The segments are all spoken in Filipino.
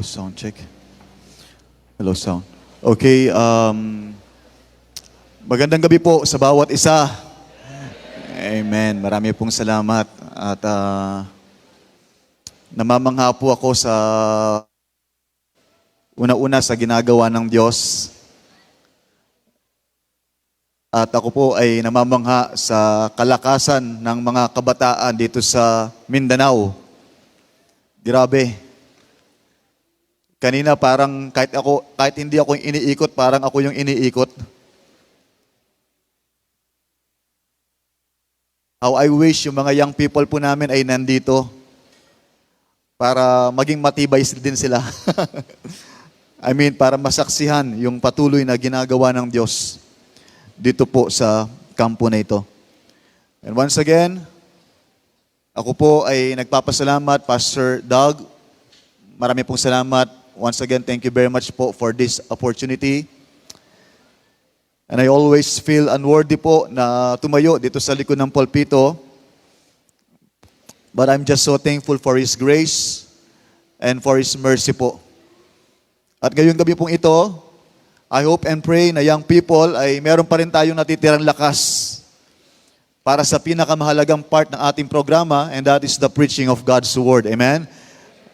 Hello, sound check. Hello, sound. Okay, magandang gabi po sa bawat isa. Amen. Marami pong salamat. At namamangha po ako sa una-una sa ginagawa ng Diyos. At ako po ay namamangha sa kalakasan ng mga kabataan dito sa Mindanao. Grabe. Kanina parang kahit hindi ako yung iniikot, parang ako yung iniikot. How I wish yung mga young people po namin ay nandito para maging matibay din sila. I mean, para masaksihan yung patuloy na ginagawa ng Diyos dito po sa kampo na ito. And once again, ako po ay nagpapasalamat, Pastor Doug. Marami pong salamat. Once again, thank you very much po for this opportunity. And I always feel unworthy po na tumayo dito sa likod ng pulpito. But I'm just so thankful for His grace and for His mercy po. At ngayong gabi pong ito, I hope and pray na young people ay meron pa rin tayong natitirang lakas para sa pinakamahalagang part ng ating programa, and that is the preaching of God's Word. Amen?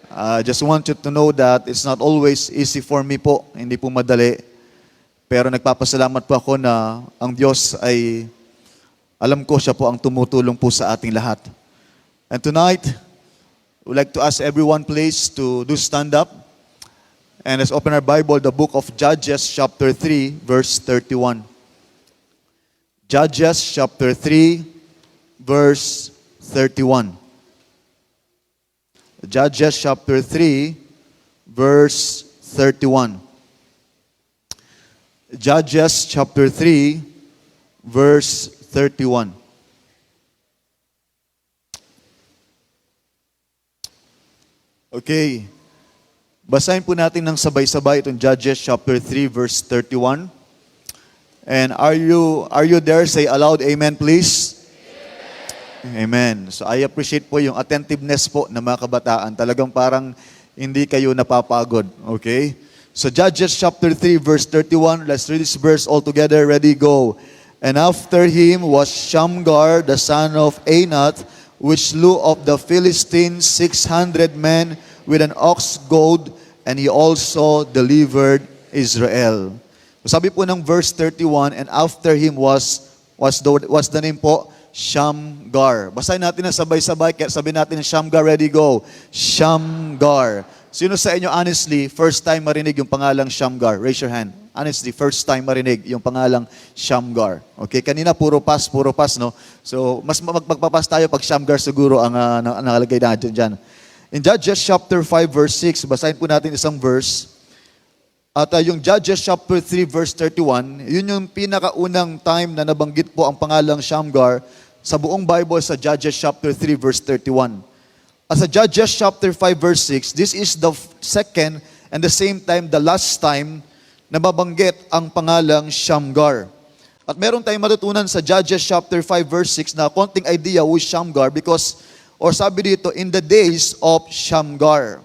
I just want you to know that it's not always easy for me po. Hindi po madali. Pero nagpapasalamat po ako na ang Diyos ay, alam ko siya po ang tumutulong po sa ating lahat. And tonight, we'd like to ask everyone please to do stand up. And let's open our Bible, the book of Judges chapter 3, verse 31. Judges chapter 3, verse 31. Judges chapter 3, verse 31. Judges chapter 3, verse 31. Okay. Basahin po natin ng sabay-sabay itong Judges chapter 3, verse 31. And are you there? Say aloud, amen please. Amen. So I appreciate po yung attentiveness po ng mga kabataan. Talagang parang hindi kayo napapagod. Okay? So Judges chapter 3 verse 31. Let's read this verse all together. Ready, go. And after him was Shamgar, the son of Anath, which slew of the Philistines 600 men with an ox goad, and he also delivered Israel. So sabi po ng verse 31, and after him was the name po? Shamgar. Basahin natin na sabay-sabay. Kaya sabihin natin Shamgar, ready, go. Shamgar. Sino sa inyo honestly, first time marinig yung pangalang Shamgar? Raise your hand. Honestly, first time marinig yung pangalang Shamgar. Okay, kanina puro pass, no? So, mas magpapapas tayo pag Shamgar siguro ang nakalagay natin dyan. In Judges chapter 5 verse 6, basahin po natin isang verse. At yung Judges chapter 3 verse 31, yun yung pinakaunang time na nabanggit po ang pangalang Shamgar sa buong Bible sa Judges chapter 3 verse 31. At sa Judges chapter 5 verse 6, this is the second and the same time, the last time na mabanggit ang pangalang Shamgar. At meron tayong matutunan sa Judges chapter 5 verse 6 na konting idea who is Shamgar because, or sabi dito, in the days of Shamgar.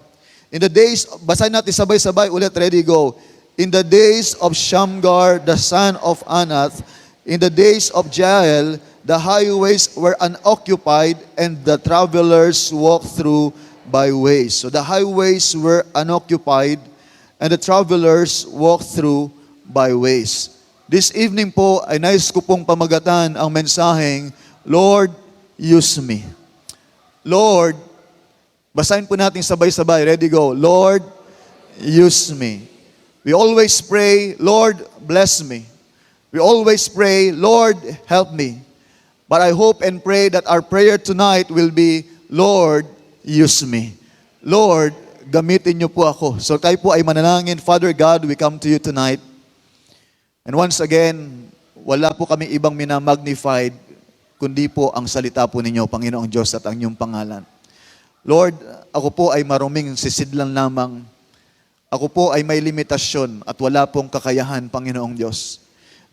In the days, basahin natin sabay-sabay ulit, ready, go. In the days of Shamgar, the son of Anath, in the days of Jael, the highways were unoccupied and the travelers walked through by ways. So the highways were unoccupied and the travelers walked through by ways. This evening po ay nais ko pong pamagatan ang mensaheng, Lord, use me. Lord, basahin po natin sabay-sabay. Ready, go. Lord, use me. We always pray, Lord, bless me. We always pray, Lord, help me. But I hope and pray that our prayer tonight will be, Lord, use me. Lord, gamitin niyo po ako. So tayo po ay manalangin. Father God, we come to you tonight. And once again, wala po kami ibang minamagnified, kundi po ang salita po ninyo, Panginoong Diyos, at ang inyong pangalan. Lord, ako po ay maruming sisidlan lamang. Ako po ay may limitasyon at wala pong kakayahan, Panginoong Diyos.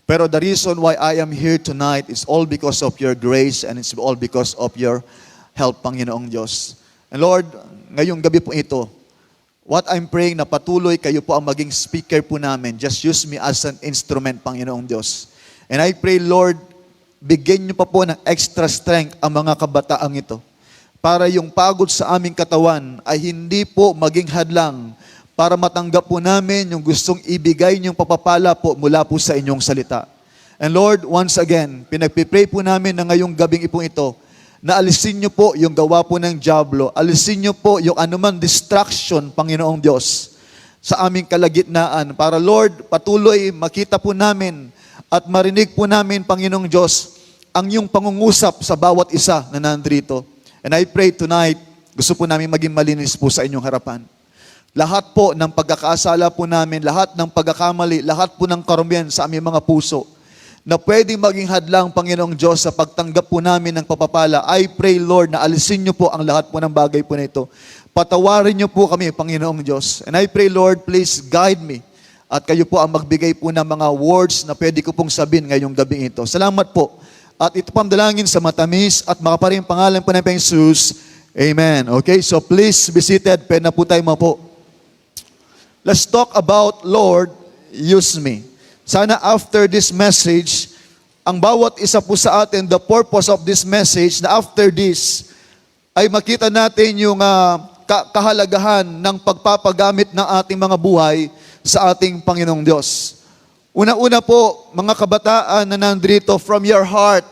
Pero the reason why I am here tonight is all because of your grace and it's all because of your help, Panginoong Diyos. And Lord, ngayong gabi po ito, what I'm praying na patuloy kayo po ang maging speaker po namin. Just use me as an instrument, Panginoong Diyos. And I pray, Lord, bigyan niyo pa po ng extra strength ang mga kabataang ito para yung pagod sa aming katawan ay hindi po maging hadlang para matanggap po namin yung gustong ibigay niyong papapala po mula po sa inyong salita. And Lord, once again, pinagpipray po namin na ngayong gabing ipong ito, na alisin niyo po yung gawa po ng dyablo, alisin niyo po yung anumang distraction, Panginoong Diyos, sa aming kalagitnaan. Para Lord, patuloy makita po namin at marinig po namin, Panginoong Diyos, ang iyong pangungusap sa bawat isa na nandito. And I pray tonight, gusto po namin maging malinis po sa inyong harapan. Lahat po ng pagkakasala po namin, lahat ng pagkakamali, lahat po ng karumihan sa aming mga puso, na pwedeng maging hadlang, Panginoong Diyos, sa pagtanggap po namin ng papapala. I pray, Lord, na alisin niyo po ang lahat po ng bagay po na ito. Patawarin niyo po kami, Panginoong Diyos. And I pray, Lord, please guide me. At kayo po ang magbigay po ng mga words na pwede ko pong sabihin ngayong gabing ito. Salamat po. At ito pang dalangin sa matamis at makaparing pangalan po ng Jesus. Amen. Okay, so please be seated. Pwede na po tayo po. Let's talk about, Lord, use me. Sana after this message, ang bawat isa po sa atin, the purpose of this message, na after this, ay makita natin yung kahalagahan ng pagpapagamit ng ating mga buhay sa ating Panginoong Diyos. Una-una po, mga kabataan na nandito, from your heart,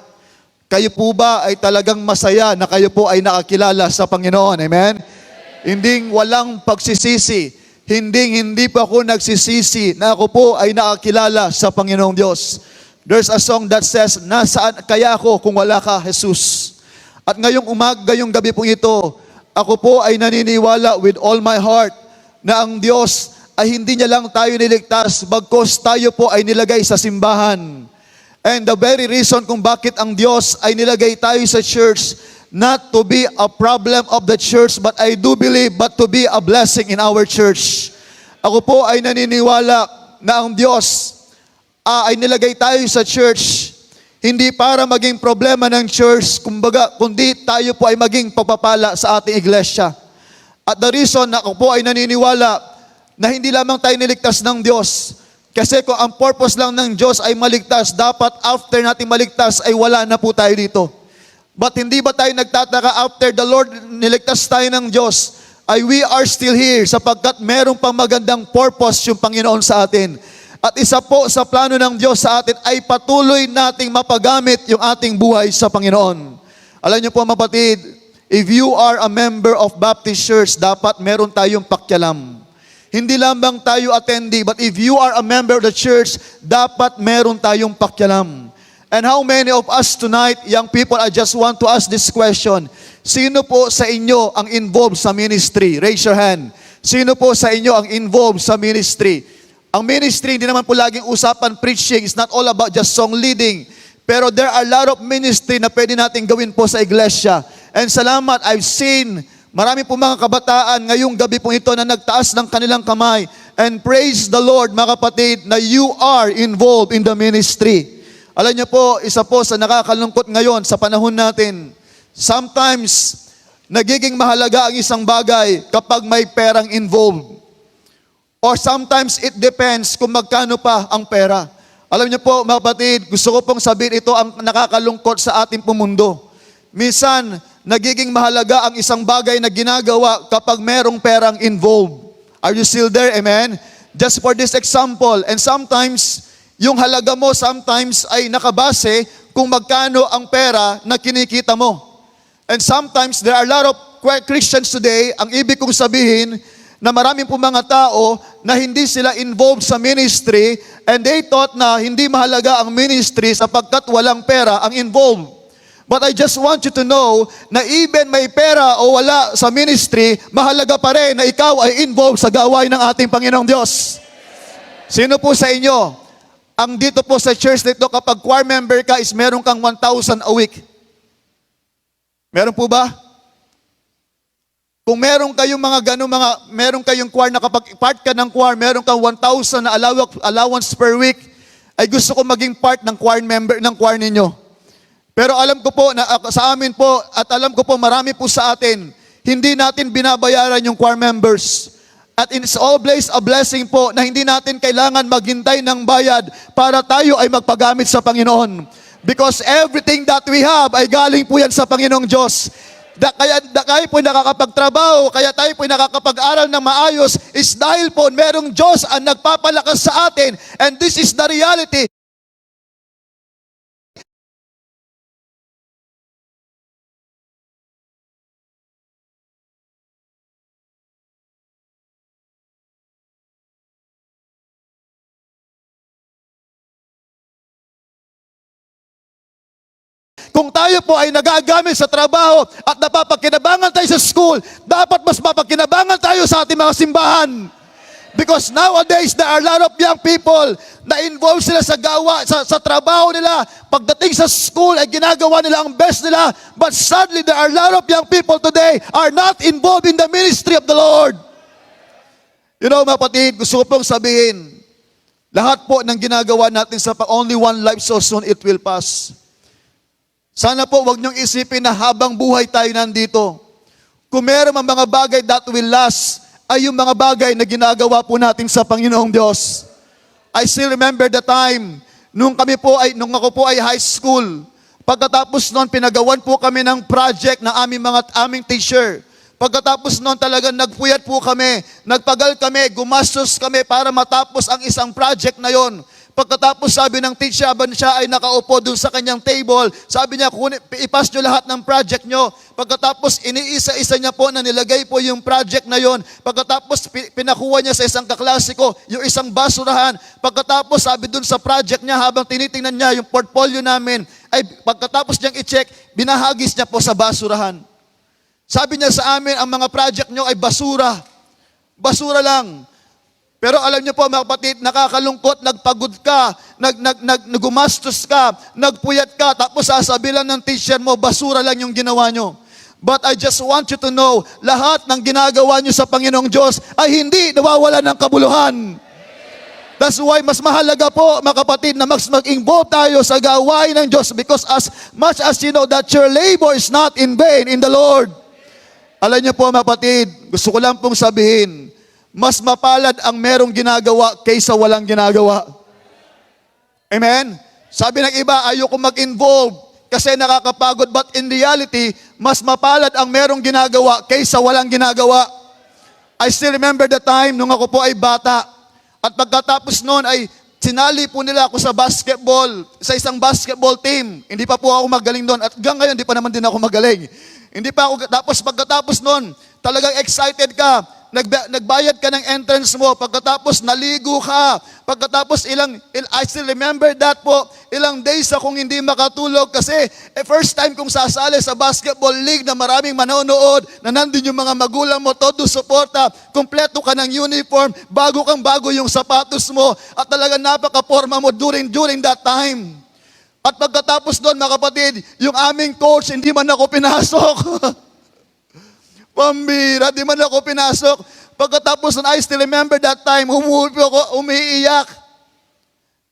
kayo po ba ay talagang masaya na kayo po ay nakakilala sa Panginoon? Amen? Hindi walang pagsisisi. Hindi pa ako nagsisisi na ako po ay nakakilala sa Panginoong Diyos. There's a song that says, nasaan kaya ako kung wala ka, Jesus? At ngayong ngayong gabi pong ito, ako po ay naniniwala with all my heart na ang Diyos ay hindi niya lang tayo niligtas, bagkos tayo po ay nilagay sa simbahan. And the very reason kung bakit ang Diyos ay nilagay tayo sa church, not to be a problem of the church, but I do believe, but to be a blessing in our church. Ako po ay naniniwala na ang Diyos ay nilagay tayo sa church, hindi para maging problema ng church, kumbaga, kundi tayo po ay maging pagpapala sa ating iglesia. At the reason na ako po ay naniniwala na hindi lamang tayo niligtas ng Diyos, kasi kung ang purpose lang ng Diyos ay maligtas, dapat after natin maligtas ay wala na po tayo dito. But hindi ba tayo nagtataka after the Lord niligtas tayo ng Diyos, ay we are still here sapagkat meron pang magandang purpose yung Panginoon sa atin. At isa po sa plano ng Diyos sa atin ay patuloy nating mapagamit yung ating buhay sa Panginoon. Alam niyo po mga kapatid, if you are a member of Baptist Church, dapat meron tayong pakialam. Hindi lamang tayo attendee, but if you are a member of the church, dapat meron tayong pakialam. And how many of us tonight, young people, I just want to ask this question. Sino po sa inyo ang involved sa ministry? Raise your hand. Sino po sa inyo ang involved sa ministry? Ang ministry, hindi naman po laging usapan preaching. It's not all about just song leading. Pero there are a lot of ministry na pwede natin gawin po sa iglesia. And salamat, I've seen marami po mga kabataan ngayong gabi po ito na nagtaas ng kanilang kamay. And praise the Lord, mga kapatid, na you are involved in the ministry. Alam niyo po, isa po sa nakakalungkot ngayon sa panahon natin, sometimes, nagiging mahalaga ang isang bagay kapag may perang involved. Or sometimes, it depends kung magkano pa ang pera. Alam niyo po, mga kapatid, gusto ko pong sabihin ito ang nakakalungkot sa ating mundo. Minsan, nagiging mahalaga ang isang bagay na ginagawa kapag merong perang involved. Are you still there? Amen? Just for this example, and sometimes, yung halaga mo sometimes ay nakabase kung magkano ang pera na kinikita mo. And sometimes there are a lot of Christians today, ang ibig kong sabihin, na maraming po mga tao na hindi sila involved sa ministry and they thought na hindi mahalaga ang ministry sapagkat walang pera ang involved. But I just want you to know na even may pera o wala sa ministry, mahalaga pa rin na ikaw ay involved sa gawain ng ating Panginoong Diyos. Sino po sa inyo? Ang dito po sa church dito, kapag choir member ka, is meron kang 1,000 a week. Meron po ba? Kung meron kayong meron kayong choir na kapag part ka ng choir, meron kang 1,000 na allowance per week, ay gusto ko maging part ng choir member, ng choir ninyo. Pero alam ko po, na sa amin po, at alam ko po marami po sa atin, hindi natin binabayaran yung choir members. At it's always a blessing po na hindi natin kailangan maghintay ng bayad para tayo ay magpagamit sa Panginoon. Because everything that we have ay galing po yan sa Panginoong Diyos. Kaya tayo po nakakapagtrabaho, kaya tayo po nakakapag-aral ng maayos is dahil po merong Diyos ang nagpapalakas sa atin. And this is the reality. Kung tayo po ay nagagamit sa trabaho at napapakinabangan tayo sa school, dapat mas mapakinabangan tayo sa ating mga simbahan. Because nowadays, there are a lot of young people na involved sila sa gawa, sa trabaho nila. Pagdating sa school, ay ginagawa nila ang best nila. But sadly, there are a lot of young people today are not involved in the ministry of the Lord. You know, mga kapatid, gusto ko pong sabihin, lahat po ng ginagawa natin sa only one life, so soon it will pass. Sana po wag niyong isipin na habang buhay tayo nandito. Kung meron ang mga bagay that will last, ay yung mga bagay na ginagawa po natin sa Panginoong Diyos. I still remember the time nung ako po ay high school. Pagkatapos noon, pinagawan po kami ng project ng aming teacher. Pagkatapos noon talaga nagpuyat po kami, nagpagal kami, gumastos kami para matapos ang isang project na yon. Pagkatapos sabi ng teacher, habang siya ay nakaupo dun sa kanyang table, sabi niya, ipas nyo lahat ng project nyo. Pagkatapos iniisa-isa niya po na nilagay po yung project na yon. Pagkatapos pinakuha niya sa isang kaklase ko, yung isang basurahan. Pagkatapos sabi dun sa project niya, habang tinitingnan niya yung portfolio namin, ay pagkatapos niyang i-check, binahagis niya po sa basurahan. Sabi niya sa amin, ang mga project nyo ay basura. Basura lang. Pero alam niyo po mga kapatid, nakakalungkot, nagpagod ka, nagumastos ka, nagpuyat ka, tapos sasabihin lang ng teacher mo, basura lang yung ginawa nyo. But I just want you to know, lahat ng ginagawa nyo sa Panginoong Diyos ay hindi nawawala ng kabuluhan. That's why mas mahalaga po mga kapatid na mag-involve tayo sa gawain ng Diyos because as much as you know that your labor is not in vain in the Lord. Alam niyo po mga kapatid, gusto ko lang pong sabihin, mas mapalad ang merong ginagawa kaysa walang ginagawa. Amen? Sabi ng iba, ayoko mag-involve kasi nakakapagod. But in reality, mas mapalad ang merong ginagawa kaysa walang ginagawa. I still remember the time nung ako po ay bata. At pagkatapos noon ay sinali po nila ako sa basketball, sa isang basketball team. Hindi pa po ako magaling doon. At hanggang ngayon, hindi pa naman din ako magaling. Hindi pa ako, tapos pagkatapos noon, talagang excited ka. Nagbayad ka ng entrance mo, pagkatapos naligo ka, pagkatapos I still remember that po, ilang days akong hindi makatulog kasi first time kong sasali sa basketball league na maraming manonood, na nandun yung mga magulang mo, todo suporta, kompleto ka ng uniform, bago yung sapatos mo, at talagang napaka-forma mo during that time. At pagkatapos doon mga kapatid, yung aming coach, hindi man ako pinasok. Pambira, di man ako pinasok. Pagkatapos nun, I still remember that time, umuwi ako, umiiyak.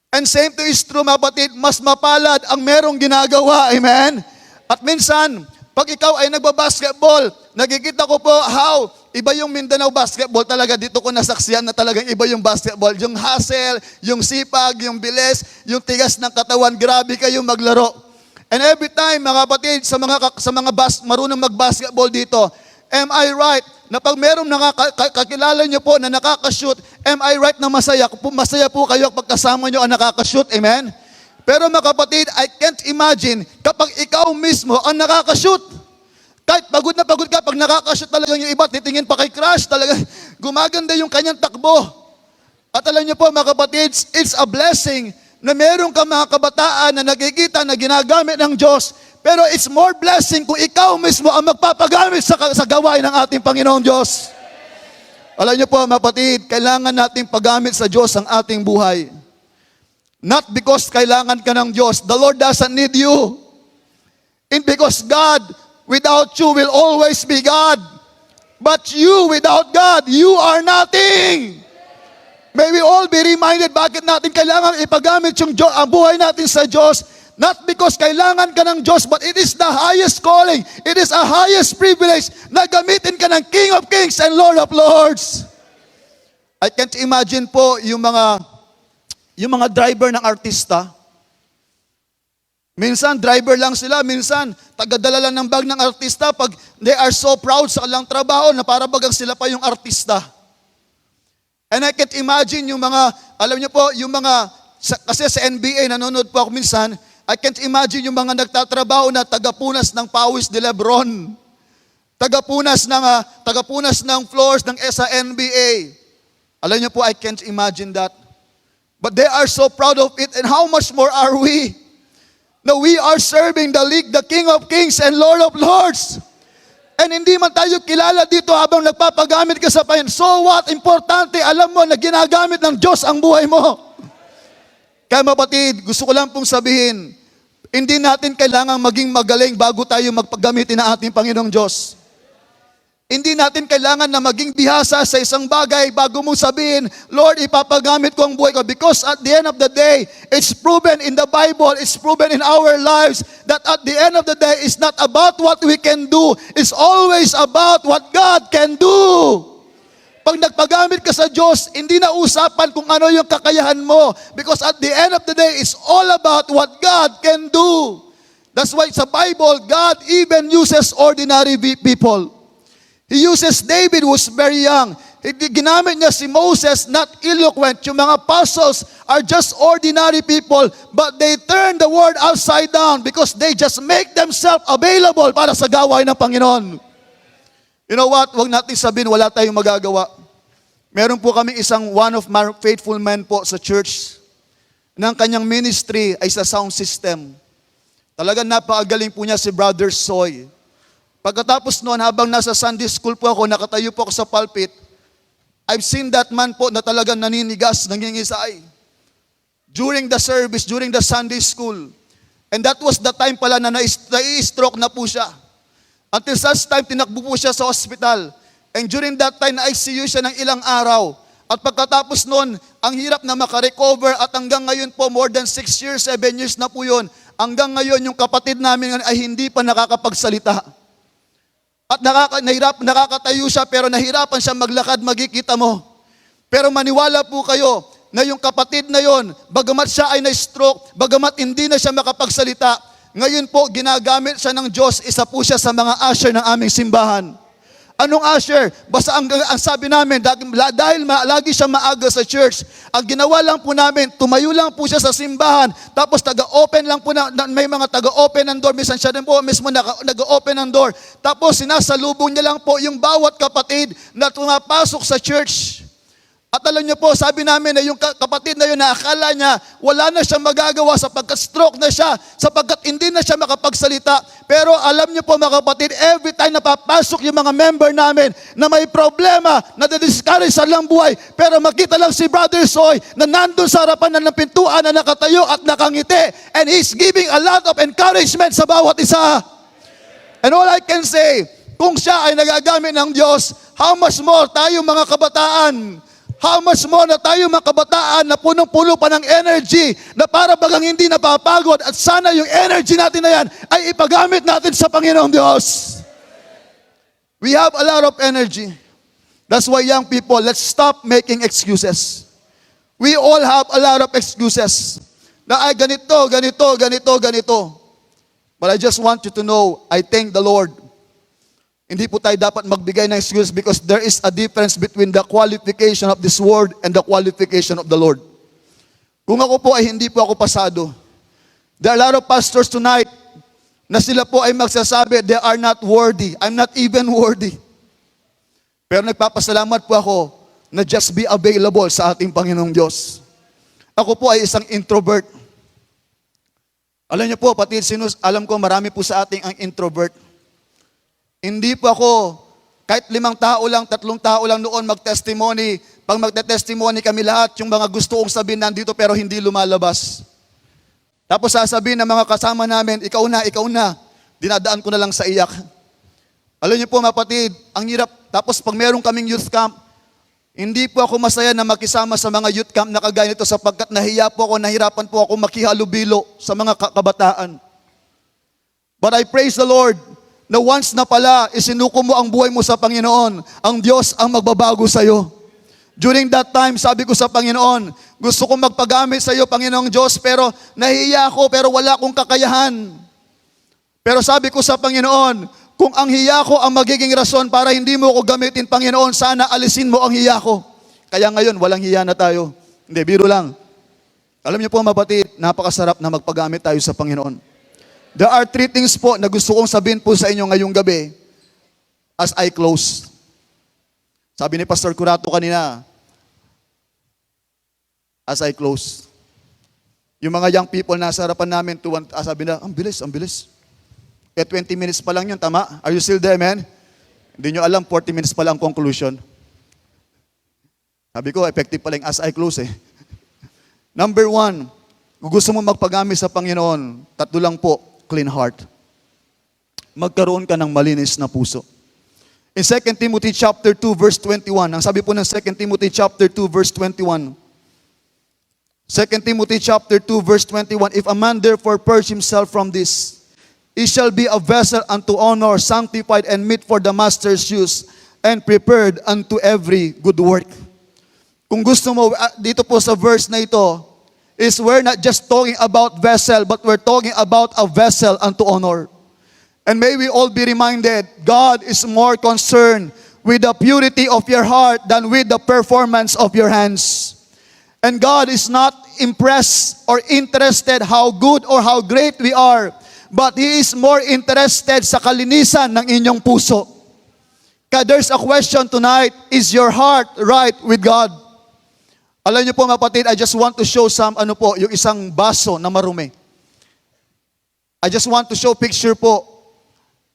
And same to is true, mga kapatid, mas mapalad ang merong ginagawa, amen? At minsan, pag ikaw ay nagbabasketball, nakikita ko po how iba yung Mindanao basketball talaga. Dito ko nasaksiyan na talagang iba yung basketball. Yung hustle, yung sipag, yung bilis, yung tigas ng katawan, grabe kayo maglaro. And every time, mga kapatid, sa mga marunong mag-basketball dito, am I right na pag merong kakilala nyo po na nakakashoot, am I right na masaya po kayo pag kasama nyo ang nakakashoot, amen? Pero mga kapatid, I can't imagine kapag ikaw mismo ang nakakashoot. Kahit pagod na pagod ka, pag nakakashoot talagang yung iba, titingin pa kay crush, talaga gumaganda yung kanyang takbo. At alam nyo po mga kapatid, it's a blessing na meron ka mga kabataan na nakikita na ginagamit ng Diyos. Pero it's more blessing kung ikaw mismo ang magpapagamit sa gawain ng ating Panginoong Diyos. Alam niyo po, mga kapatid, kailangan nating paggamit sa Diyos ang ating buhay. Not because kailangan ka ng Diyos. The Lord doesn't need you. And because God without you will always be God. But you without God, you are nothing. May we all be reminded bakit natin kailangan ipagamit ang buhay natin sa Diyos. Not because kailangan ka ng Diyos, but it is the highest calling. It is a highest privilege na gamitin ka ng King of Kings and Lord of Lords. I can't imagine po yung mga driver ng artista. Minsan, driver lang sila. Minsan, tagadala lang ng bag ng artista pag they are so proud sa kanilang trabaho na para bagang sila pa yung artista. And I can't imagine yung mga, alam niyo po, yung mga, kasi sa NBA, nanonood po ako minsan, I can't imagine yung mga nagtatrabaho na tagapunas ng pawis ni Lebron. Tagapunas ng floors ng sa NBA. Alam niyo po, I can't imagine that. But they are so proud of it. And how much more are we? Now we are serving the King of Kings and Lord of Lords. And hindi man tayo kilala dito habang nagpapagamit ka sa Panginoon. So what? Importante, alam mo na ginagamit ng Diyos ang buhay mo. Kaya mapatid, gusto ko lang pong sabihin, hindi natin kailangang maging magaling bago tayo magpagamitin ng ating Panginoong Diyos. Hindi natin kailangan na maging bihasa sa isang bagay bago mo sabihin, Lord, ipapagamit ko ang buhay ko. Because at the end of the day, it's proven in the Bible, it's proven in our lives that at the end of the day, it's not about what we can do. It's always about what God can do. Pag nagpagamit ka sa Diyos, hindi na usapan kung ano yung kakayahan mo. Because at the end of the day, it's all about what God can do. That's why sa Bible, God even uses ordinary people. He uses David who was very young. Ginamit niya si Moses, not eloquent. Yung mga apostles are just ordinary people, but they turn the word upside down because they just make themselves available para sa gawain ng Panginoon. You know what? Huwag natin sabihin wala tayong magagawa. Meron po kami one of my faithful men po sa church. Ng kanyang ministry ay sa sound system. Talagang napakagaling po niya si Brother Soy. Pagkatapos noon, habang nasa Sunday school po ako, nakatayo po ako sa pulpit, I've seen that man po na talagang naninigas, nangingisay. During the service, during the Sunday school. And that was the time pala na nai-stroke na po siya. Until such time, tinakbo po siya sa hospital. And during that time, na-ICU siya ng ilang araw. At pagkatapos noon, ang hirap na makarecover at hanggang ngayon po, more than 6 years, 7 years na po yun. Hanggang ngayon, yung kapatid namin ay hindi pa nakakapagsalita. At nakakatayo siya pero nahirapan siya maglakad, makikita mo. Pero maniwala po kayo na yung kapatid na yon, bagamat siya ay na-stroke, bagamat hindi na siya makapagsalita, ngayon po ginagamit siya ng Diyos, isa po siya sa mga usher ng aming simbahan. Anong usher? Basta ang sabi namin, dahil lagi siya maaga sa church, ang ginawa lang po namin, tumayo lang po siya sa simbahan, tapos taga-open lang po, may mga taga-open ng door, minsan siya din po mismo nag-open ng door, tapos sinasalubong niya lang po yung bawat kapatid na tumapasok sa church. At alam niyo po, sabi namin na yung kapatid na yun, na akala niya, wala na siyang magagawa sapagkat stroke na siya, sapagkat hindi na siya makapagsalita. Pero alam niyo po mga kapatid, every time napapasok yung mga member namin na may problema, na discourage sa lang buhay, pero makita lang si Brother Soy na nandun sa harapan ng pintuan na nakatayo at nakangiti, and he's giving a lot of encouragement sa bawat isa. And all I can say, kung siya ay nagagamit ng Diyos, how much more tayo mga kabataan, how much more na tayo mga kabataan na punong-puno pa ng energy na para bagang hindi napapagod, at sana yung energy natin na yan ay ipagamit natin sa Panginoong Diyos. We have a lot of energy. That's why young people, let's stop making excuses. We all have a lot of excuses. Na ay ganito. But I just want you to know, I thank the Lord. Hindi po tayo dapat magbigay ng excuse because there is a difference between the qualification of this world and the qualification of the Lord. Kung ako po ay hindi po ako pasado, there are a lot of pastors tonight na sila po ay magsasabi, they are not worthy. I'm not even worthy. Pero nagpapasalamat po ako na just be available sa ating Panginoong Diyos. Ako po ay isang introvert. Alam niyo po, pati alam ko marami po sa ating ang introvert. Hindi po ako, kahit 5 tao lang, 3 tao lang noon mag-testimony. Pag magte-testimony kami lahat, yung mga gusto kong sabihin nandito pero hindi lumalabas. Tapos sasabihin ng mga kasama namin, ikaw na. Dinadaan ko na lang sa iyak. Alam niyo po kapatid, ang hirap. Tapos pag meron kaming youth camp, hindi po ako masaya na makisama sa mga youth camp na kagaya nito sapagkat nahirapan po ako makihalubilo sa mga kabataan. But I praise the Lord, na once na pala isinuko mo ang buhay mo sa Panginoon, ang Diyos ang magbabago sa iyo. During that time, sabi ko sa Panginoon, gusto kong magpagamit sa iyo, Panginoong Diyos, pero nahihiya ako, pero wala akong kakayahan. Pero sabi ko sa Panginoon, kung ang hiya ko ang magiging rason para hindi mo ako gamitin, Panginoon, sana alisin mo ang hiya ko. Kaya ngayon, walang hiya na tayo. Hindi, biro lang. Alam niyo po, mapatid, napakasarap na magpagamit tayo sa Panginoon. There are 3 things po na gusto kong sabihin po sa inyo ngayong gabi as I close. Sabi ni Pastor Curato kanina, as I close. Yung mga young people nasa harapan namin, sabi na, ang bilis, ang bilis. Kaya 20 minutes pa lang yun, tama? Are you still there, man? Hindi nyo alam, 40 minutes pa lang ang conclusion. Sabi ko, effective pa lang as I close eh. Number 1, kung gusto mo magpagamit sa Panginoon, 3 lang po, clean heart. Magkaroon ka ng malinis na puso. In 2 Timothy chapter 2 verse 21, ang sabi po ng 2 Timothy chapter 2 verse 21, 2 Timothy chapter 2 verse 21, if a man therefore purge himself from this, he shall be a vessel unto honor, sanctified and meet for the master's use, and prepared unto every good work. Kung gusto mo, dito po sa verse na ito, is we're not just talking about vessel, but we're talking about a vessel unto honor. And may we all be reminded, God is more concerned with the purity of your heart than with the performance of your hands. And God is not impressed or interested how good or how great we are, but He is more interested sa kalinisan ng inyong puso. Kaya there's a question tonight, is your heart right with God? Alam niyo po, mapatid, I just want to show yung isang baso na marumi. I just want to show picture po.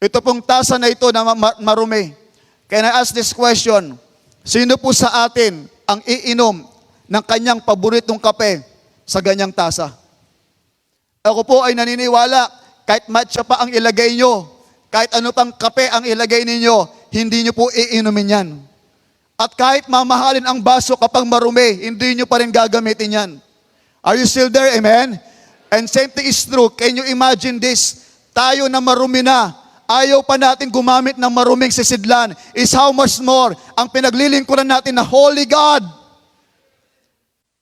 Ito pong tasa na ito na marumi. Can I ask this question? Sino po sa atin ang iinom ng kanyang paboritong kape sa ganyang tasa? Ako po ay naniniwala, kahit matcha pa ang ilagay nyo, kahit ano pang kape ang ilagay ninyo, hindi nyo po iinumin yan. At kahit mamahalin ang baso kapag marumi, hindi nyo pa rin gagamitin yan. Are you still there? Amen? And same thing is true. Can you imagine this? Tayo na marumi na, ayaw pa natin gumamit ng maruming sisidlan, is how much more ang pinaglilingkuran natin na Holy God.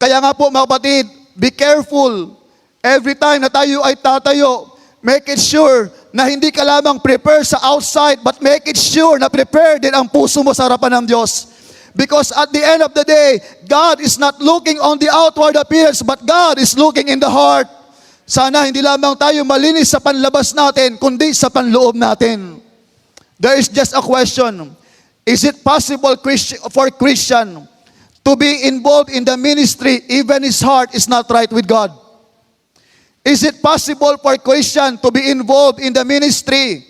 Kaya nga po mga kapatid, be careful. Every time na tayo ay tatayo, make it sure na hindi ka lamang prepare sa outside, but make it sure na prepare din ang puso mo sa harapan ng Diyos. Because at the end of the day, God is not looking on the outward appearance, but God is looking in the heart. Sana hindi lamang tayo malinis sa panlabas natin, kundi sa panloob natin. There is just a question. Is it possible for Christian to be involved in the ministry even his heart is not right with God? Is it possible for Christian to be involved in the ministry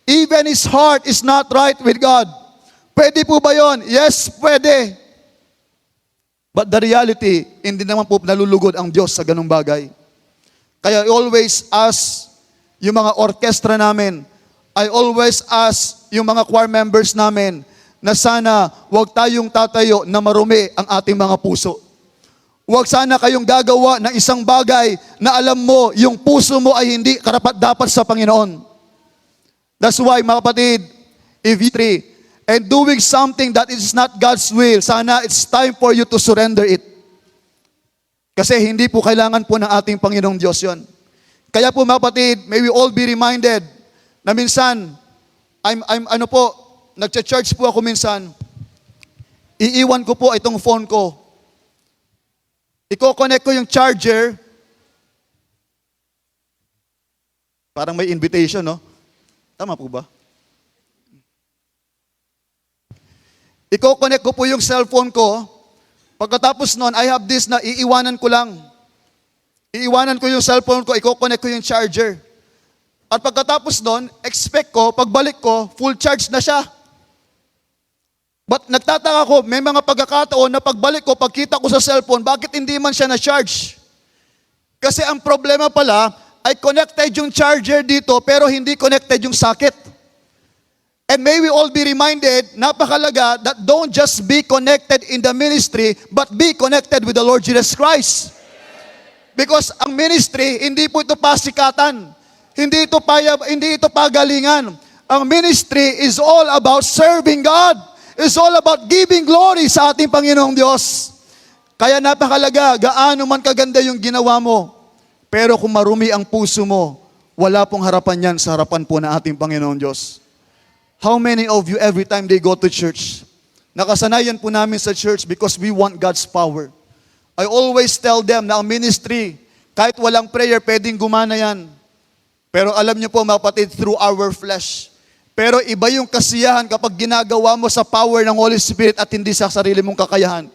even his heart is not right with God? Pwede po ba yun? Yes, pwede. But the reality, hindi naman po nalulugod ang Diyos sa ganung bagay. Kaya I always ask yung mga orkestra namin, I always ask yung mga choir members namin na sana huwag tayong tatayo na marumi ang ating mga puso. Huwag sana kayong gagawa ng isang bagay na alam mo yung puso mo ay hindi karapat-dapat sa Panginoon. That's why mga kapatid, if you three, and doing something that is not God's will, sana it's time for you to surrender it. Kasi hindi po kailangan po ng ating Panginoong Diyos yon. Kaya po mga kapatid, may we all be reminded na minsan, nagcha-church po ako minsan, iiwan ko po itong phone ko. Iko-connect ko yung charger. Parang may invitation, no? Tama po ba? Iko-connect ko po yung cellphone ko. Pagkatapos nun, I have this na iiwanan ko lang. Iiwanan ko yung cellphone ko, i-connect ko yung charger. At pagkatapos nun, expect ko, pagbalik ko, full charge na siya. But nagtataka ko, may mga pagkakataon na pagbalik ko, pagkita ko sa cellphone, bakit hindi man siya na-charge? Kasi ang problema pala, ay connected yung charger dito, pero hindi connected yung socket. And may we all be reminded, napakalaga, that don't just be connected in the ministry, but be connected with the Lord Jesus Christ. Because ang ministry, hindi po ito pasikatan. Hindi ito pagalingan. Ang ministry is all about serving God. It's all about giving glory sa ating Panginoong Diyos. Kaya napakalaga, gaano man kaganda yung ginawa mo, pero kung marumi ang puso mo, wala pong harapan yan sa harapan po ng ating Panginoong Diyos. How many of you every time they go to church, nakasanayan po namin sa church because we want God's power. I always tell them na ang ministry, kahit walang prayer, pwedeng gumana yan. Pero alam niyo po mga kapatid, through our flesh. Pero iba yung kasiyahan kapag ginagawa mo sa power ng Holy Spirit at hindi sa sarili mong kakayahan.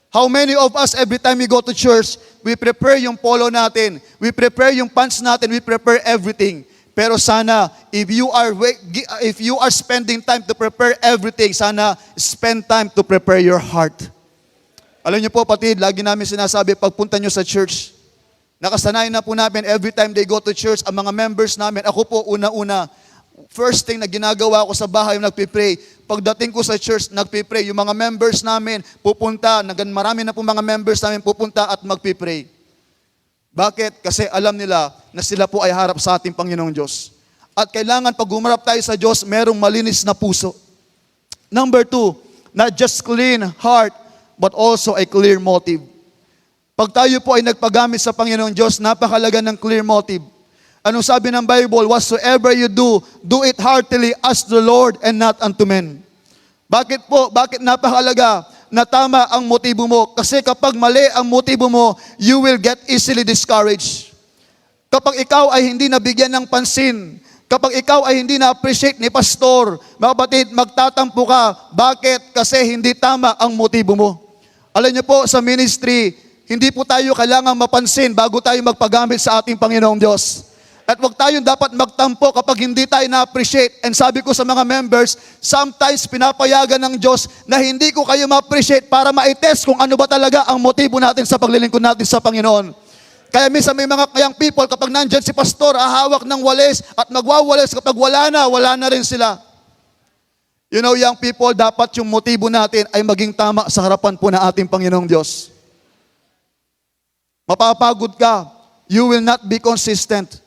How many of us, every time we go to church, we prepare yung polo natin, we prepare yung pants natin, we prepare everything. Pero sana, if you are spending time to prepare everything, sana spend time to prepare your heart. Alam niyo po, patid, lagi namin sinasabi, pagpunta niyo sa church, nakasanayan na po namin every time they go to church, ang mga members namin, ako po una-una, first thing na ginagawa ko sa bahay, nagpipray. Pagdating ko sa church, nagpipray. Yung mga members namin, pupunta, marami na po mga members namin pupunta at magpipray. Bakit? Kasi alam nila na sila po ay harap sa ating Panginoong Diyos. At kailangan pag humarap tayo sa Diyos, merong malinis na puso. Number 2, not just clean heart, but also a clear motive. Pag tayo po ay nagpagamit sa Panginoong Diyos, napakalaga ng clear motive. Anong sabi ng Bible? Whatsoever you do, do it heartily as the Lord and not unto men. Bakit po? Bakit napakalaga na tama ang motibo mo? Kasi kapag mali ang motibo mo, you will get easily discouraged. Kapag ikaw ay hindi nabigyan ng pansin, kapag ikaw ay hindi na-appreciate ni pastor, mga kapatid, magtatampo ka. Bakit? Kasi hindi tama ang motibo mo. Alam niyo po, sa ministry, hindi po tayo kailangang mapansin bago tayo magpagamit sa ating Panginoong Diyos. At wag tayong dapat magtampo kapag hindi tayo na-appreciate. And sabi ko sa mga members, sometimes pinapayagan ng Diyos na hindi ko kayo ma-appreciate para ma-test kung ano ba talaga ang motibo natin sa paglilingkod natin sa Panginoon. Kaya minsan may mga young people, kapag nandyan si pastor, hahawak ng walis at magwawalis. Kapag wala na rin sila. You know, young people, dapat yung motibo natin ay maging tama sa harapan po ng ating Panginoong Diyos. Mapapagod ka. You will not be consistent.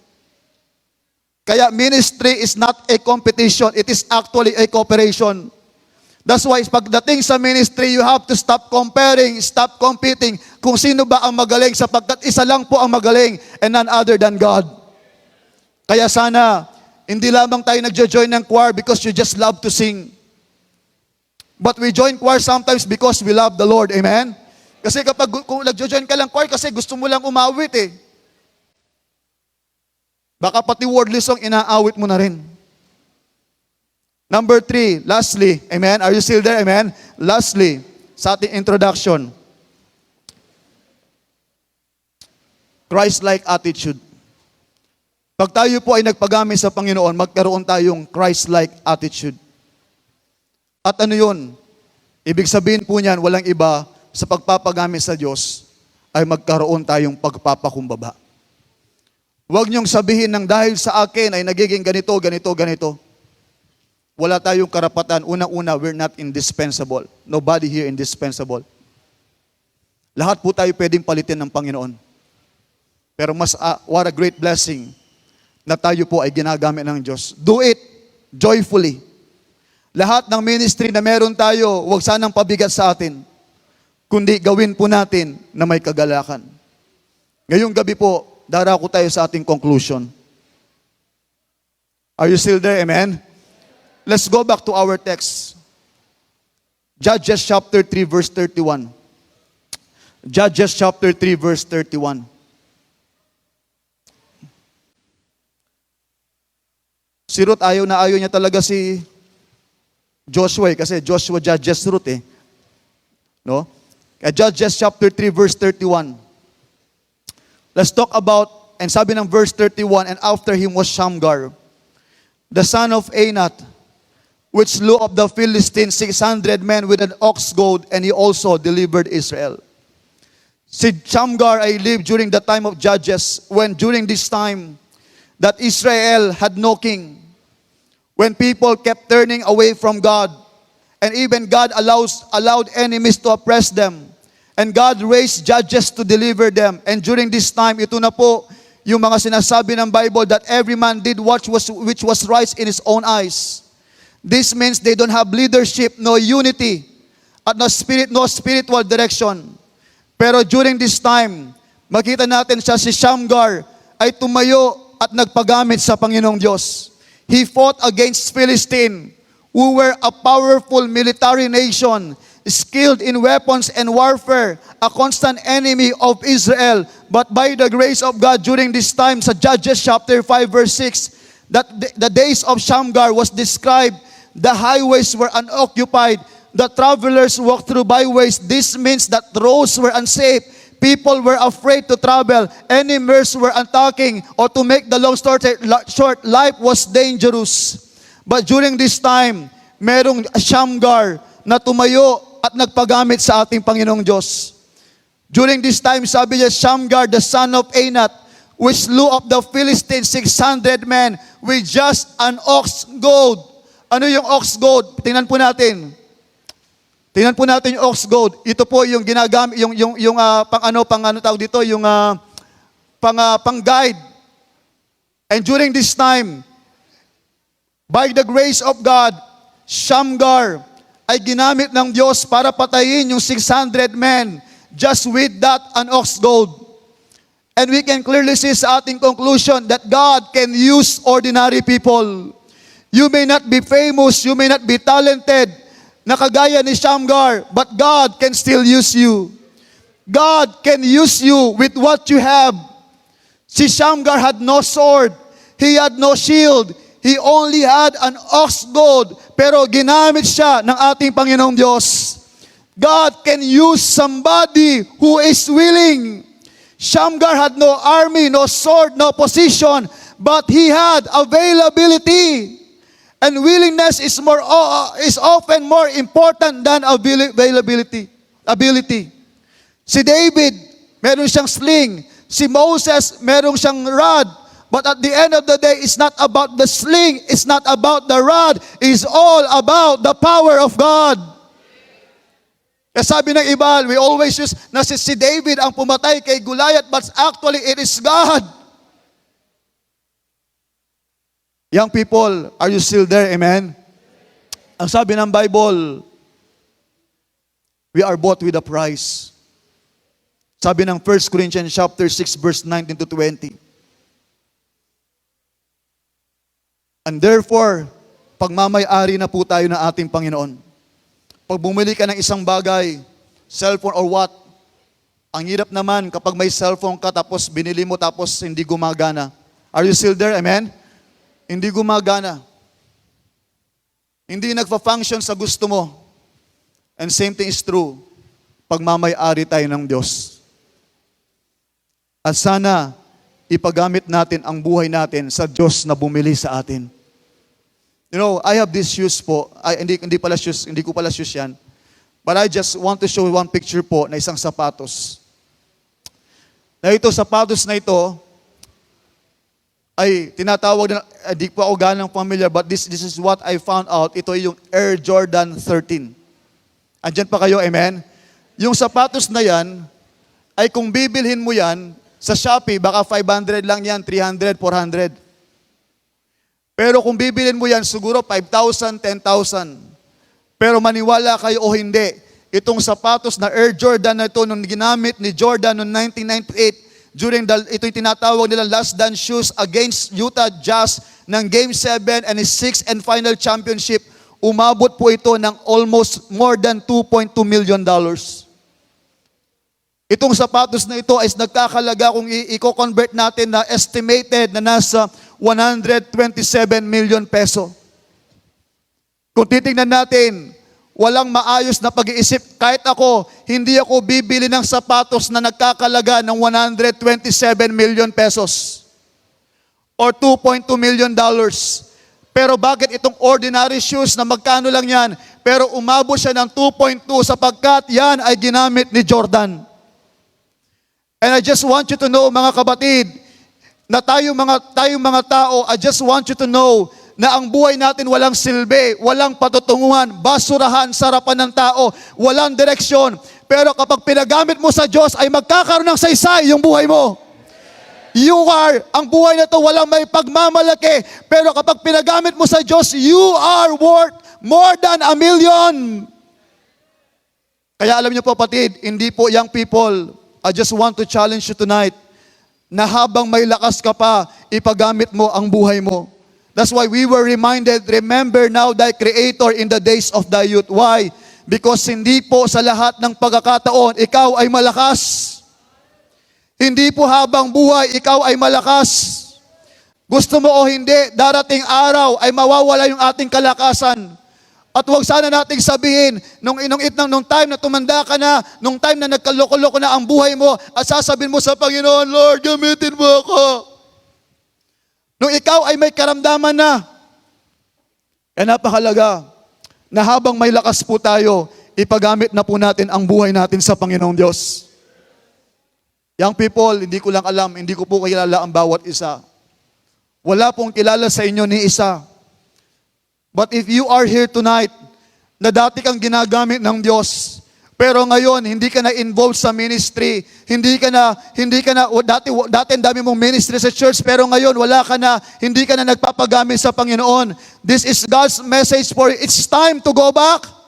Kaya ministry is not a competition. It is actually a cooperation. That's why pagdating sa ministry, you have to stop comparing, stop competing kung sino ba ang magaling sapagkat isa lang po ang magaling and none other than God. Kaya sana, hindi lamang tayo nagjo-join ng choir because you just love to sing. But we join choir sometimes because we love the Lord. Amen? Kasi kapag kung nagjo-join ka lang choir kasi gusto mo lang umawit eh. Baka pati wordless song inaawit mo na rin. Number 3, lastly, amen? Are you still there? Amen? Lastly, sa ating introduction, Christ-like attitude. Pag tayo po ay nagpagamit sa Panginoon, magkaroon tayong Christ-like attitude. At ano yun? Ibig sabihin po niyan, walang iba sa pagpapagamit sa Diyos ay magkaroon tayong pagpapakumbaba. Huwag niyong sabihin ng dahil sa akin ay nagiging ganito, ganito, ganito. Wala tayong karapatan. Una-una, we're not indispensable. Nobody here indispensable. Lahat po tayo pwedeng palitin ng Panginoon. Pero what a great blessing na tayo po ay ginagamit ng Diyos. Do it joyfully. Lahat ng ministry na meron tayo, huwag sanang pabigat sa atin. Kundi gawin po natin na may kagalakan. Ngayong gabi po, darako tayo sa ating conclusion. Are you still there? Amen? Let's go back to our text. Judges chapter 3 verse 31. Judges chapter 3 verse 31. Si Ruth, ayaw niya talaga si Joshua kasi Joshua judges Ruth eh. No? Judges chapter 3 verse 31. Let's talk about, and sabi ng verse 31, and after him was Shamgar, the son of Anath, which slew of the Philistines 600 men with an ox goad, and he also delivered Israel. Si Shamgar ay lived during the time of Judges, when during this time that Israel had no king, when people kept turning away from God, and even God allowed enemies to oppress them. And God raised judges to deliver them. And during this time, ito na po yung mga sinasabi ng Bible that every man did which was right in his own eyes. This means they don't have leadership, no unity, at no spiritual direction. Pero during this time, makita natin siya, si Shamgar, ay tumayo at nagpagamit sa Panginoong Diyos. He fought against Philistine, who were a powerful military nation, skilled in weapons and warfare, a constant enemy of Israel. But by the grace of God, during this time, sa Judges chapter 5 verse 6, that the days of Shamgar was described, the highways were unoccupied, the travelers walked through byways. This means that roads were unsafe. People were afraid to travel. Enemies were attacking. Or to make the long story short, life was dangerous. But during this time, merong Shamgar na tumayo at nagpagamit sa ating Panginoong Diyos. During this time, sabi niya, Shamgar, the son of Anat, which slew of the Philistines 600 men with just an ox goad. Ano yung ox goad? Tingnan po natin. Tingnan po natin yung ox goad. Ito po yung ginagamit, pang tawag dito, yung pang guide. And during this time, by the grace of God, Shamgar ay ginamit ng Diyos para patayin yung 600 men just with that an ox goad. And we can clearly see sa ating conclusion that God can use ordinary people. You may not be famous, you may not be talented, na kagaya ni Shamgar, but God can still use you. God can use you with what you have. Si Shamgar had no sword, he had no shield, he only had an ox goad, pero ginamit siya ng ating Panginoong Diyos. God can use somebody who is willing. Shamgar had no army, no sword, no position, but he had availability. And willingness is often more important than availability. Ability. Si David, meron siyang sling. Si Moses, meron siyang rod. But at the end of the day, it's not about the sling, it's not about the rod, it's all about the power of God. Kaya sabi ng iba, we always use na si David ang pumatay kay Goliath, but actually it is God. Young people, are you still there? Amen? Ang sabi ng Bible, we are bought with a price. Sabi ng 1 Corinthians chapter 6 verse 19 to 20. And therefore, pagmamay-ari na po tayo ng ating Panginoon. Pag bumili ka ng isang bagay, cellphone or what, ang hirap naman kapag may cellphone ka tapos binili mo tapos hindi gumagana. Are you still there? Amen? Hindi gumagana. Hindi nagfa-function sa gusto mo. And same thing is true. Pagmamay-ari tayo ng Diyos. At sana, ipagamit natin ang buhay natin sa Diyos na bumili sa atin. You know, I have these shoes po. Hindi ko pala shoes yan. But I just want to show one picture po na isang sapatos. Na ito, sapatos na ito, ay tinatawag na, di po ako ganang familiar, but this is what I found out. Ito yung Air Jordan 13. Andyan pa kayo, amen? Yung sapatos na yan, ay kung bibilhin mo yan, sa Shopee, baka 500 lang yan, 300, 400. Pero kung bibilhin mo yan, siguro 5,000, 10,000. Pero maniwala kayo o hindi, itong sapatos na Air Jordan na ito, nung ginamit ni Jordan noong 1998, ito'y tinatawag nila last dance shoes against Utah Jazz ng Game 7 and his 6th and final championship, umabot po ito ng almost more than $2.2 million. Itong sapatos na ito ay nagkakalaga kung i-convert natin na estimated na nasa 127 million peso. Kung titingnan natin, walang maayos na pag-iisip. Kahit ako, hindi ako bibili ng sapatos na nagkakalaga ng 127 million pesos or $2.2 million. Pero bakit itong ordinary shoes na magkano lang yan, pero umabot siya ng 2.2 sapagkat yan ay ginamit ni Jordan. And I just want you to know, mga kabatid, na tayong mga tao, I just want you to know na ang buhay natin walang silbi, walang patutunguhan, basurahan, sarapan ng tao, walang direksyon. Pero kapag pinagamit mo sa Diyos, ay magkakaroon ng saysay yung buhay mo. Ang buhay na to walang may pagmamalaki. Pero kapag pinagamit mo sa Diyos, you are worth more than 1,000,000. Kaya alam niyo po kapatid, hindi po young people, I just want to challenge you tonight na habang may lakas ka pa, ipagamit mo ang buhay mo. That's why we were reminded, remember now thy Creator in the days of thy youth. Why? Because hindi po sa lahat ng pagkakataon, ikaw ay malakas. Hindi po habang buhay, ikaw ay malakas. Gusto mo o hindi, darating araw ay mawawala yung ating kalakasan. At huwag sana nating sabihin, nung time na tumanda ka na, nung time na nagkaloko-loko na ang buhay mo, at sasabihin mo sa Panginoon, Lord, gamitin mo ako. Nung ikaw ay may karamdaman na, kaya napakalaga, na habang may lakas po tayo, ipagamit na po natin ang buhay natin sa Panginoong Diyos. Young people, hindi ko lang alam, hindi ko po kilala ang bawat isa. Wala pong kilala sa inyo ni isa. But if you are here tonight, na dati kang ginagamit ng Diyos, pero ngayon, hindi ka na involved sa ministry, dati ang dami mong ministry sa church, pero ngayon, hindi ka na nagpapagamit sa Panginoon. This is God's message for you. It's time to go back.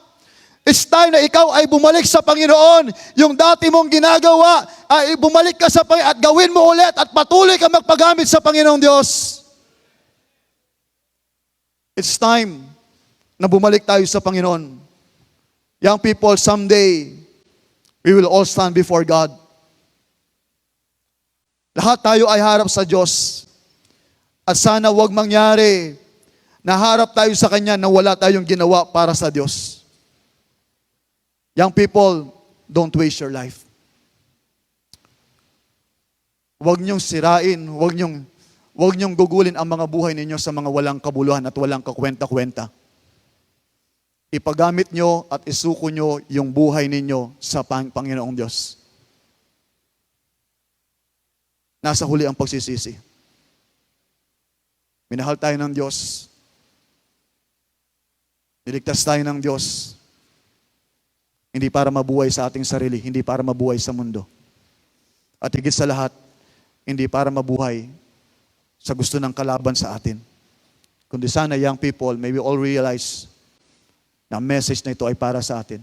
It's time na ikaw ay bumalik sa Panginoon. Yung dati mong ginagawa, ay bumalik ka sa Panginoon at gawin mo ulit at patuloy ka magpagamit sa Panginoong Diyos. It's time na bumalik tayo sa Panginoon. Young people, someday, we will all stand before God. Lahat tayo ay harap sa Diyos. At sana wag mangyari na harap tayo sa Kanya na wala tayong ginawa para sa Diyos. Young people, don't waste your life. Huwag niyong sirain, huwag niyong gugulin ang mga buhay ninyo sa mga walang kabuluhan at walang kakwenta-kwenta. Ipagamit nyo at isuko nyo yung buhay ninyo sa Panginoong Diyos. Nasa huli ang pagsisisi. Minahal tayo ng Diyos. Niligtas tayo ng Diyos. Hindi para mabuhay sa ating sarili, hindi para mabuhay sa mundo. At higit sa lahat, hindi para mabuhay sa gusto ng kalaban sa atin. Kundi sana, young people, may we all realize na ang message na ito ay para sa atin.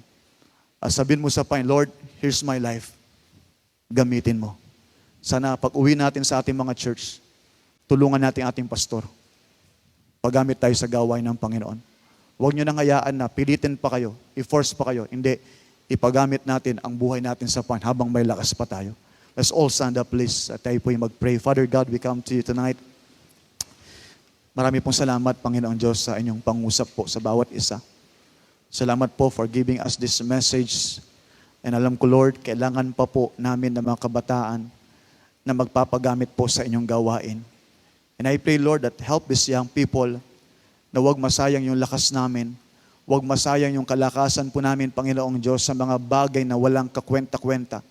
At sabihin mo sa Panginoon, Lord, here's my life. Gamitin mo. Sana pag uwi natin sa ating mga church, tulungan natin ating pastor. Paggamit tayo sa gawain ng Panginoon. Huwag nyo nang hayaan na pilitin pa kayo, i-force pa kayo. Hindi, ipagamit natin ang buhay natin sa Panginoon habang may lakas pa tayo. Let's all stand up, please. At tayo po yung mag-pray. Father God, we come to you tonight. Marami pong salamat, Panginoong Diyos, sa inyong pangusap po sa bawat isa. Salamat po for giving us this message. And alam ko, Lord, kailangan pa po namin ng mga kabataan na magpapagamit po sa inyong gawain. And I pray, Lord, that help these young people na huwag masayang yung lakas namin, huwag masayang yung kalakasan po namin, Panginoong Diyos, sa mga bagay na walang kakwenta-kwenta.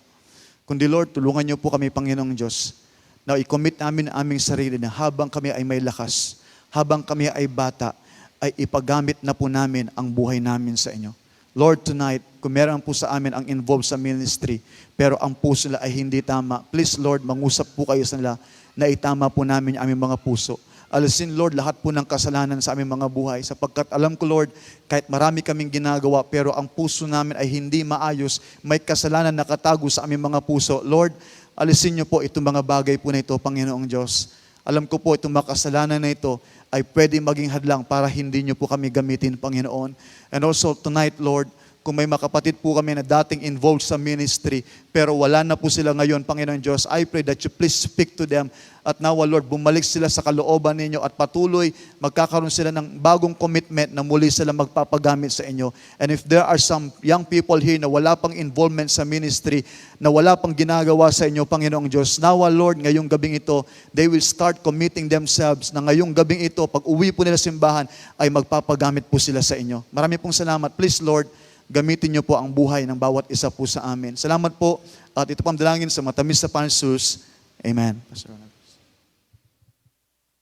Kundi, Lord, tulungan niyo po kami, Panginoong Diyos, na i-commit namin ang aming sarili na habang kami ay may lakas, habang kami ay bata, ay ipagamit na po namin ang buhay namin sa inyo. Lord, tonight, kung meron po sa amin ang involved sa ministry, pero ang puso nila ay hindi tama, please, Lord, mangusap po kayo sa nila na itama po namin ang aming mga puso. Alisin, Lord, lahat po ng kasalanan sa aming mga buhay, sapagkat alam ko, Lord, kahit marami kaming ginagawa, pero ang puso namin ay hindi maayos, may kasalanan nakatago sa aming mga puso. Lord, alisin niyo po itong mga bagay po na ito, Panginoong Diyos. Alam ko po itong mga kasalanan na ito ay pwede maging hadlang para hindi niyo po kami gamitin, Panginoon. And also tonight, Lord, kung may makapatid po kami na dating involved sa ministry, pero wala na po sila ngayon, Panginoon Diyos, I pray that you please speak to them. At nawa, Lord, bumalik sila sa kalooban ninyo at patuloy magkakaroon sila ng bagong commitment na muli sila magpapagamit sa inyo. And if there are some young people here na wala pang involvement sa ministry, na wala pang ginagawa sa inyo, Panginoong Diyos, nawa, Lord, ngayong gabing ito, they will start committing themselves na ngayong gabing ito, pag uwi po nila simbahan, ay magpapagamit po sila sa inyo. Marami pong salamat. Please, Lord, gamitin niyo po ang buhay ng bawat isa po sa amin. Salamat po at ito pang dalangin sa matamis na Panginoon Jesus. Amen.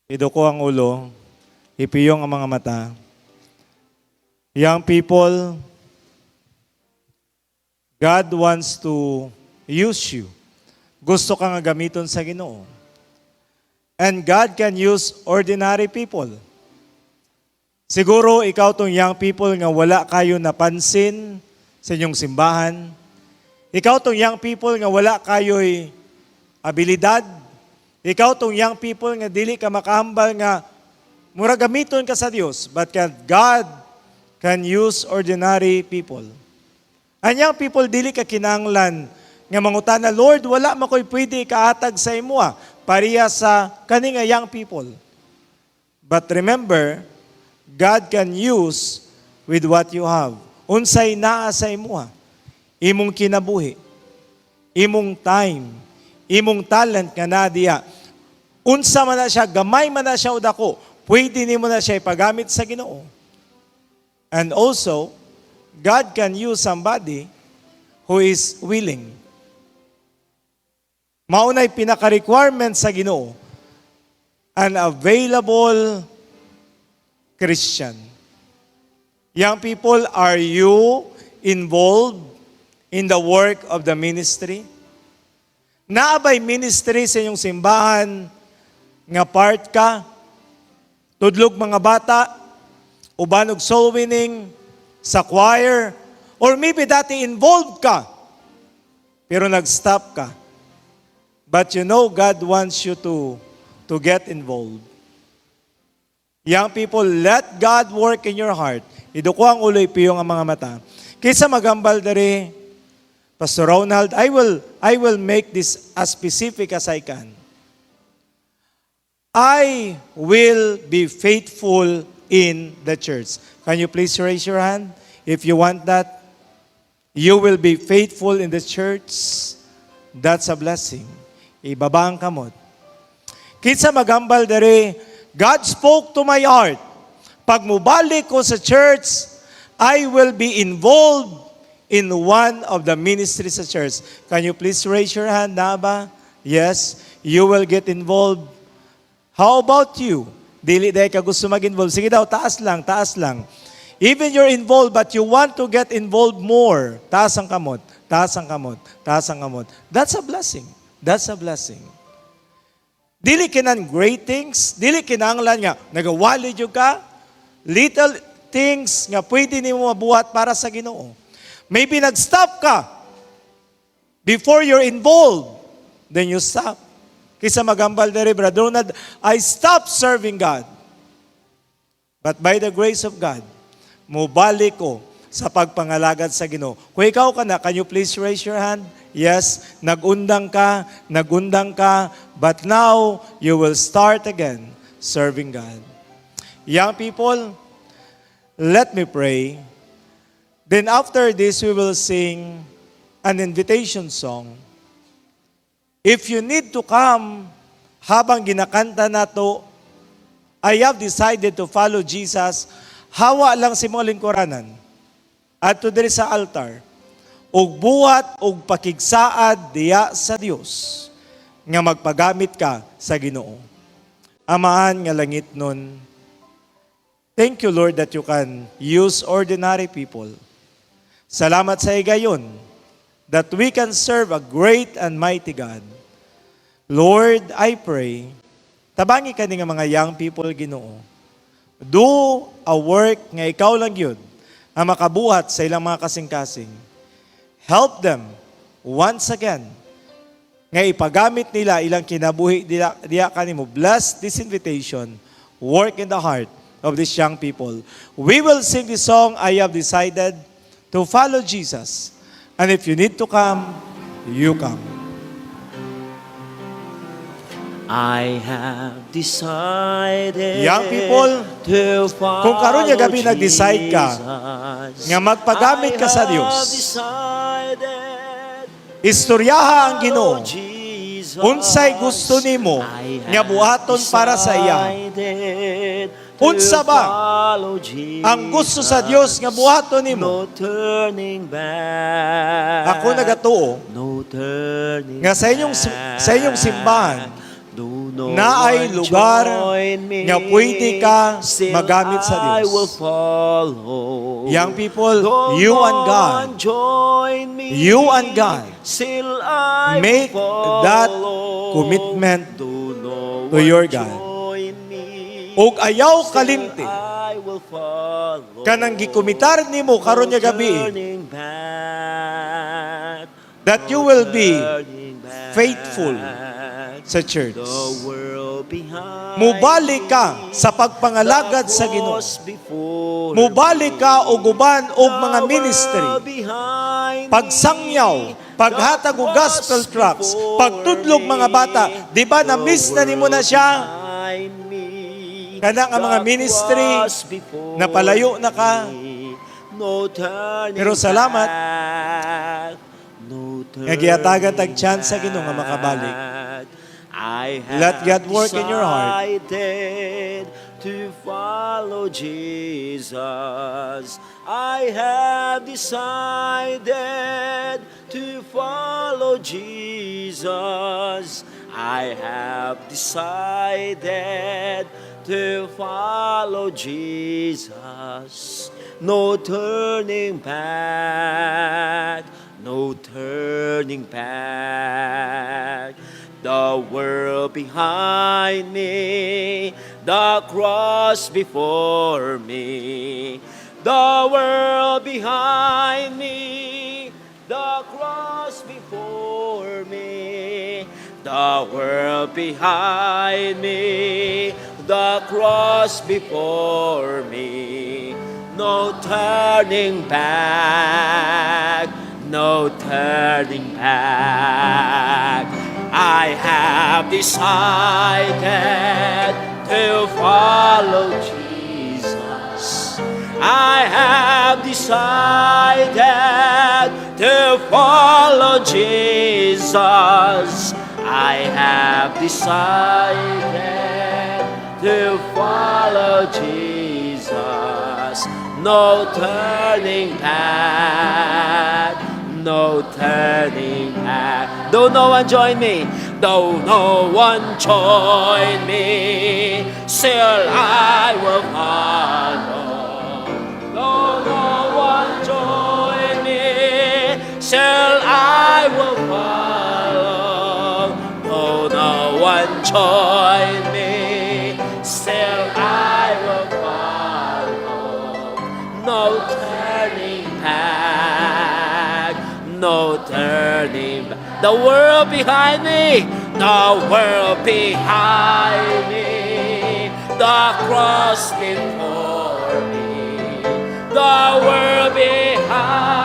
Iduko ang ulo, ipiyong ang mga mata. Young people, God wants to use you. Gusto ka nga gamiton sa Ginoo. And God can use ordinary people. Siguro ikaw tong young people nga wala kayo napansin sa inyong simbahan. Ikaw tong young people nga wala kayo'y abilidad. Ikaw tong young people nga dili ka makahambal nga mura gamiton ka sa Dios. But God can use ordinary people. Ang young people dili ka kinahanglan nga mangutana, Lord, wala makoy pwede kaatag sa imo pariya sa kani nga young people. But remember, God can use with what you have. Unsay naa sa imuha. Imong kinabuhi. Imong time. Imong talent nga na diya. Unsa man na siya, gamay man na siya o dako, pwede nimo na siya ipagamit sa Ginoo. And also, God can use somebody who is willing. Maunay pinaka-requirement sa Ginoo, an available Christian. Young people, are you involved in the work of the ministry? Naabay ministry sa inyong simbahan nga part ka? Tudlog mga bata, uban og soul winning, sa choir, or maybe dati involved ka, pero nag-stop ka. But you know God wants you to get involved. Young people, let God work in your heart. Iduko ang ulo, ipiyong ang mga mata. Kaysa magambal dere, Pastor Ronald, I will make this as specific as I can. I will be faithful in the church. Can you please raise your hand if you want that? You will be faithful in the church. That's a blessing. Ibaba ang kamot. Kaysa magambal dere, God spoke to my heart. Pag mubalik ko sa church, I will be involved in one of the ministries sa church. Can you please raise your hand na ba? Yes, you will get involved. How about you? Dili dahil ka gusto mag-involve. Sige daw, taas lang, taas lang. Even you're involved, but you want to get involved more. Taas ang kamot, taas ang kamot, taas ang kamot. That's a blessing. That's a blessing. Dili kinan great things, dili kinahanglan nga nagawali jud ka, little things nga pwede nimo mabuhat para sa Ginoo. Maybe nag-stop ka before you're involved, then you stop. Kisa magambal dere, Brother Ronald, I stopped serving God. But by the grace of God, mubalik ko sa pagpangalagad sa Ginoo. Kung ikaw ka na, can you please raise your hand? Yes, nagundang ka, but now you will start again serving God. Young people, let me pray. Then after this, we will sing an invitation song. If you need to come, habang ginakanta na to, I have decided to follow Jesus, hawa lang si mga lingkuranan. At to diri sa altar, og buhat og pakigsaad diya sa Dios nga magpagamit ka sa Ginoo. Amahan nga langit nun, thank you Lord that you can use ordinary people. Salamat sa higayon that we can serve a great and mighty God. Lord, I pray, tabangi ka ni nga mga young people Ginoo. Do a work nga ikaw lang yun ang makabuhat sa ilang mga kasing-kasing. Help them once again nga ipagamit nila ilang kinabuhi diya kanimo. Bless this invitation. Work in the heart of these young people. We will sing this song, I have decided to follow Jesus. And if you need to come, you come. I have decided Young people, to follow kung karon nga gabi nag-decide ka Jesus. nga magpagamit ka sa Dios, I have decided istoryaha ang Ginoo. Jesus. Unsay gusto nimo I nga buhaton para sa iya. decided to Unsa ba follow Jesus. ang gusto sa Dios nga buhaton nimo? No turning back. Ako nagatuo No turning nga sa inyong simbahan Do no na ay one lugar join me, nga pwede ka still magamit sa I Diyos. will follow. Young people, Though you no and God, one join me, you and God, still I make will follow. that commitment Do no to your God. Join me. Og ayaw kalimti, I will follow. kanang gikumitar nimo karon nga gabi, Turning back. that you will be Turning back. faithful sa church. The world behind. Mubalik ka sa pagpangalagad sa Ginoo. Before Mubalik ka og uban og mga the ministry. world behind Pagsangyaw, paghatag og gospel tracts, pagtudlog mga bata, di ba na-miss na nimo na siya? Kana nga mga ministry, napalayo na ka. Pero salamat. Nga gihatagan tag chance sa Ginoo nga makabalik. Let God work in your heart. To follow Jesus, I have decided to follow Jesus. I have decided to follow Jesus. No turning back, no turning back. The world behind me, the cross before me. The world behind me, the cross before me. The world behind me, the cross before me. No turning back, no turning back. I have decided to follow Jesus. I have decided to follow Jesus. I have decided to follow Jesus. No turning back. No turning back. Though no one join me, though no one join me, still I will follow. Though no one join me, still I will follow. Though no one join me, still I will follow. No turning back. No turning back. The world behind me, the world behind me, the cross before me, the world behind